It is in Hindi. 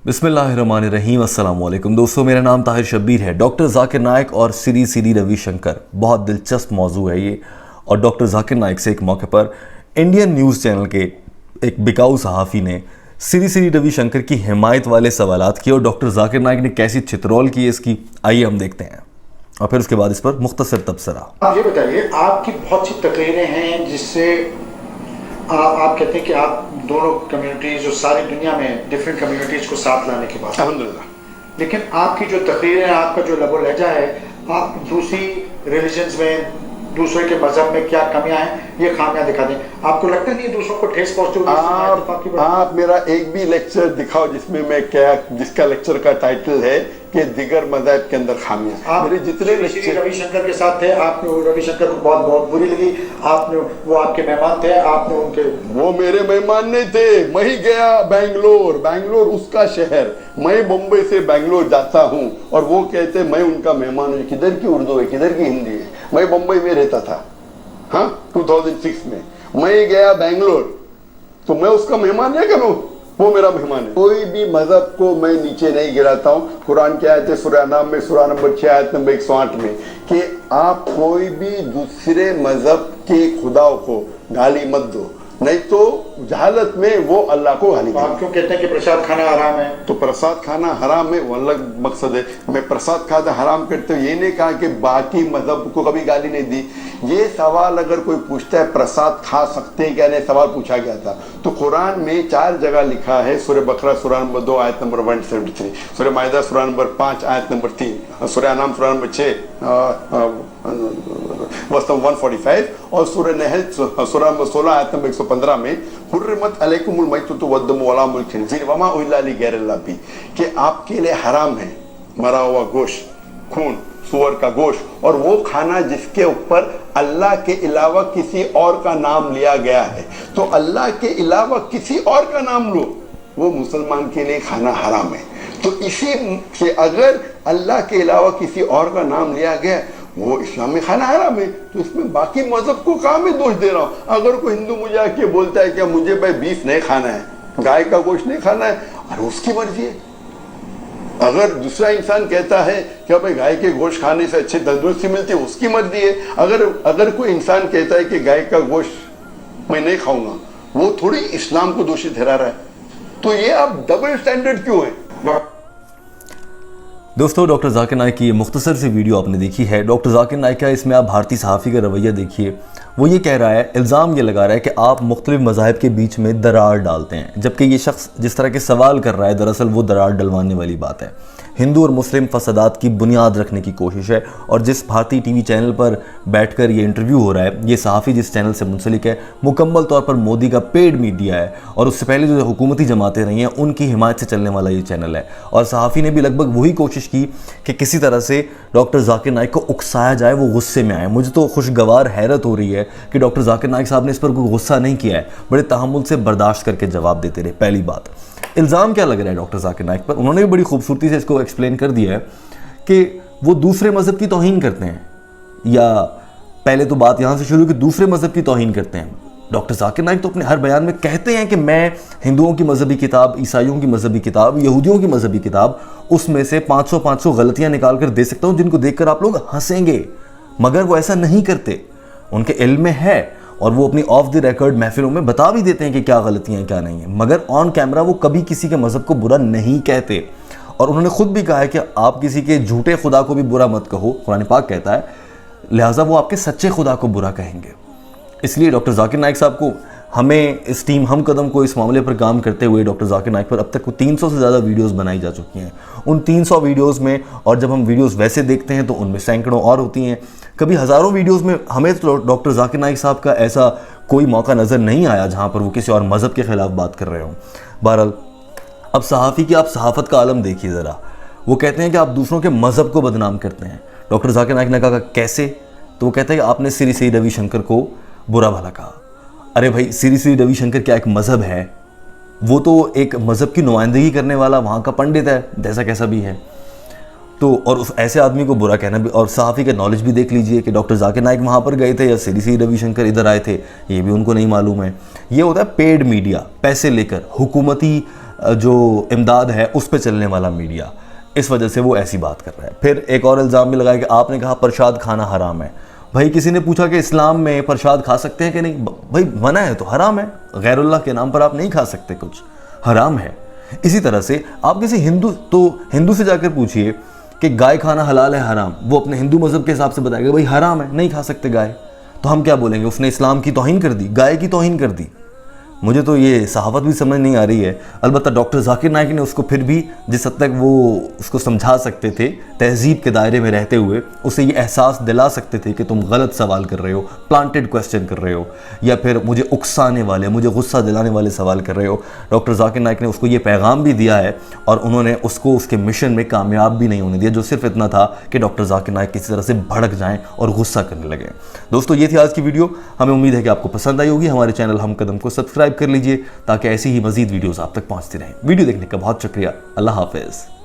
बिस्मिल्लाहिर्रहमानिर्रहीम। अस्सलाम वालेकुम दोस्तों, मेरा नाम ताहिर शब्बीर है। डॉक्टर जाकिर नाइक और सीडी रविशंकर, बहुत दिलचस्प मौजू है ये। और डॉक्टर जाकिर नाइक से एक मौके पर इंडियन न्यूज़ चैनल के एक बिकाऊ सहाफ़ी ने सीडी रविशंकर की हिमायत वाले सवालात किए और डॉक्टर जाकिर नाइक ने कैसी चित्रोल की इसकी, आइए हम देखते हैं और फिर उसके बाद इस पर मुख्तसर तबसरा। आप ये बताइए, आपकी बहुत सी तकरीरें हैं जिससे आप कहते हैं कि आप दोनों कम्युनिटीज़ और सारी दुनिया में डिफरेंट कम्युनिटीज़ को साथ लाने की बात, अल्हम्दुलिल्लाह। लेकिन आपकी जो तकरीरें हैं, आपका जो लबो लहजा है, आप दूसरी रिलीजन्स में, दूसरे के मजहब में क्या कमियां हैं, ये खामियां दिखा दें। आपको लगता नहीं दूसरों को ठेस पहुंचे? आप मेरा एक भी लेक्चर दिखाओ जिसमें मैं क्या, जिसका लेक्चर का टाइटल है कि दिगर मज़हब के अंदर खामियां। मेरे जितने लेक्चर रविशंकर के साथ थे, आपने रविशंकर को बहुत बुरी लगी, आपने, वो आपके मेहमान थे, आपने उनके, वो मेरे मेहमान नहीं थे। मैं ही गया बैंगलोर उसका शहर, मैं मुंबई से बैंगलोर जाता हूँ और वो कहते मैं उनका मेहमान हूँ। किधर की उर्दू है, किधर की हिंदी है? मैं मुंबई में रहता था, हाँ 2006 में मैं गया बैंगलोर, तो मैं उसका मेहमान है क्या? वो मेरा मेहमान है। कोई भी मजहब को मैं नीचे नहीं गिराता हूँ। कुरान की आयत है सूरह नाम में, सूरह नंबर 6 आयत नंबर 108 में, कि आप कोई भी दूसरे मजहब के खुदाओं को गाली मत दो, नहीं तो जहालत में वो अल्लाह को गाली देंगे। आप क्यों कहते हैं कि प्रसाद खाना हराम है? तो प्रसाद खाना हराम है, वो अलग मकसद है। मैं प्रसाद खाना हराम करते हुए ये नहीं कहा कि बाकी मजहब को कभी गाली नहीं दी। ये सवाल अगर कोई पूछता है प्रसाद खा सकते हैं क्या, नहीं सवाल पूछा गया था, तो कुरान में 4 जगह लिखा है। सूरह बकरा सूरह नंबर 2 आयत नंबर 173, सूरह माइदा सूरह नंबर 5 आयत नंबर 3, सूरह अनाम सूरह नंबर 6 वस्तम 145 और सूरह नहल सूरह नंबर 16 आयत नंबर 115 में हुर्रिमत अलैकुमुल मैततु वद्दमु वला मुल खिंज़ीर वमा उहिल्ला लिगैरिल्लाह भी, कि आपके लिए हराम है मरा हुआ गोश्त, खून, सूअर का गोश्त और वो खाना जिसके ऊपर अल्लाह के अलावा किसी और का नाम लिया गया है। तो अल्लाह के अलावा किसी और का नाम लो, वो मुसलमान के लिए खाना हराम है। तो इसी से अगर अल्लाह के अलावा किसी और का नाम लिया गया, वो इस्लाम में खाना हराम है, तो इसमें बाकी मजहब को कहाँ मैं दोष दे रहा हूँ? अगर कोई हिंदू मुझे आके बोलता है कि मुझे भाई बीफ नहीं खाना है, गाय का गोश्त नहीं खाना है, अरे उसकी मर्जी है। अगर दूसरा इंसान कहता है कि भाई गाय के गोश्त खाने से अच्छी तंदुरुस्ती मिलती है, उसकी मर्जी है। अगर कोई इंसान कहता है कि गाय का गोश्त मैं नहीं खाऊंगा, वो थोड़ी इस्लाम को दोषी ठहरा रहा है। तो ये आप डबल स्टैंडर्ड क्यों है? दोस्तों, डॉक्टर जाकिर नाइक की ये मुख्तसर सी वीडियो आपने देखी है। डॉक्टर जाकिर नाइक का इसमें आप भारतीय सहाफ़ी का रवैया देखिए। वो ये कह रहा है, इल्ज़ाम ये लगा रहा है कि आप मुख्तलिफ मज़ाहिब के बीच में दरार डालते हैं, जबकि ये शख्स जिस तरह के सवाल कर रहा है दरअसल वो दरार डलवाने वाली बात है। हिंदू और मुस्लिम फसादात की बुनियाद रखने की कोशिश है। और जिस भारतीय टीवी चैनल पर बैठकर ये इंटरव्यू हो रहा है, ये सहाफ़ी जिस चैनल से मुंसलिक है, मुकम्मल तौर पर मोदी का पेड मीडिया है और उससे पहले जो हुकूमती जमातें रही हैं उनकी हिमायत से चलने वाला ये चैनल है। और सहाफ़ी ने भी लगभग वही कोशिश की कि किसी तरह से डॉक्टर जाकिर नाइक को उकसाया जाए, वो गुस्से में आए। मुझे तो खुशगवार हैरत हो रही है कि डॉक्टर जाकिर नाइक साहब ने इस पर कोई गुस्सा नहीं किया है, बड़े तहम्मुल से बर्दाश्त करके जवाब देते रहे। पहली बात, इल्ज़ाम क्या लग रहा है डॉक्टर जाकिर नाइक पर? उन्होंने भी बड़ी खूबसूरती से इसको एक्सप्लेन कर दिया है कि वो दूसरे मज़हब की तौहीन करते हैं, या पहले तो बात यहाँ से शुरू कि दूसरे मज़हब की तौहीन करते हैं। डॉक्टर जाकिर नाइक तो अपने हर बयान में कहते हैं कि मैं हिंदुओं की मजहबी किताब, ईसाइयों की मजहबी किताब, यहूदियों की मजहबी किताब, उसमें से 500 गलतियाँ निकाल कर दे सकता हूँ जिनको देखकर आप लोग हंसेंगे। मगर वो ऐसा नहीं करते, उनके इल्म में है और वो अपनी ऑफ द रिकॉर्ड महफिलों में बता भी देते हैं कि क्या गलतियाँ क्या नहीं है, मगर ऑन कैमरा वो कभी किसी के मज़हब को बुरा नहीं कहते। और उन्होंने खुद भी कहा है कि आप किसी के झूठे खुदा को भी बुरा मत कहो, कुरान पाक कहता है, लिहाजा वो आपके सच्चे खुदा को बुरा कहेंगे। इसलिए डॉक्टर जाकिर नाइक साहब को, हमें इस टीम हम कदम को इस मामले पर काम करते हुए डॉक्टर जाकिर नाइक पर अब तक 300 से ज़्यादा वीडियोस बनाई जा चुकी हैं। उन 300 वीडियोस में, और जब हम वीडियोस वैसे देखते हैं तो उनमें सैकड़ों और होती हैं, कभी हज़ारों वीडियोस में हमें तो डॉक्टर जाकिर नाइक साहब का ऐसा कोई मौका नज़र नहीं आया जहाँ पर वो किसी और मज़हब के ख़िलाफ़ बात कर रहे हों। बहरहाल, अब सहाफ़ी की आप सहाफ़त का आलम देखिए ज़रा। वो कहते हैं कि आप दूसरों के मज़हब को बदनाम करते हैं। डॉक्टर जाकिर नाइक ने कहा कैसे? तो वो कहते हैं कि आपने सीडी रविशंकर को बुरा भला कहा। अरे भाई, सीडी रविशंकर क्या एक मज़हब है? वो तो एक मज़हब की नुमाइंदगी करने वाला वहाँ का पंडित है, जैसा कैसा भी है। तो और उस ऐसे आदमी को बुरा कहना भी, और सहाफ़ी का नॉलेज भी देख लीजिए कि डॉक्टर जाकिर नाइक वहाँ पर गए थे या सीडी रविशंकर इधर आए थे, ये भी उनको नहीं मालूम है। ये होता है पेड मीडिया, पैसे लेकर, हुकूमती जो इमदाद है उस पर चलने वाला मीडिया, इस वजह से वो ऐसी बात कर रहा है। फिर एक और इल्ज़ाम भी लगाया कि आपने कहा प्रसाद खाना हराम है। भाई किसी ने पूछा कि इस्लाम में प्रसाद खा सकते हैं कि नहीं, भाई मना है तो हराम है, गैरुल्लाह के नाम पर आप नहीं खा सकते, कुछ हराम है। इसी तरह से आप किसी हिंदू से जाकर पूछिए कि गाय खाना हलाल है हराम, वो अपने हिंदू मज़हब के हिसाब से बताएगा भाई हराम है, नहीं खा सकते गाय, तो हम क्या बोलेंगे, उसने इस्लाम की तौहीन कर दी, गाय की तौहीन कर दी। मुझे तो ये सहावत भी समझ नहीं आ रही है। अलबत्ता डॉक्टर जाकिर नाइक ने उसको फिर भी जिस हद तक वो उसको समझा सकते थे, तहजीब के दायरे में रहते हुए उसे ये एहसास दिला सकते थे कि तुम गलत सवाल कर रहे हो, प्लांटेड क्वेश्चन कर रहे हो, या फिर मुझे उकसाने वाले, मुझे गुस्सा दिलाने वाले सवाल कर रहे हो। डॉक्टर जाकिर नाइक ने उसको ये पैगाम भी दिया है और उन्होंने उसको उसके मिशन में कामयाब भी नहीं होने दिया, जो सिर्फ इतना था कि डॉक्टर जाकिर नाइक किसी तरह से भड़क जाएँ और गुस्सा करने लगे। दोस्तों ये थी आज की वीडियो, हमें उम्मीद है कि आपको पसंद आई होगी। हमारे चैनल हम कदम को सब्सक्राइब कर लीजिए ताकि ऐसी ही मजीद वीडियोस आप तक पहुंचती रहें। वीडियो देखने का बहुत शुक्रिया। अल्लाह हाफिज़।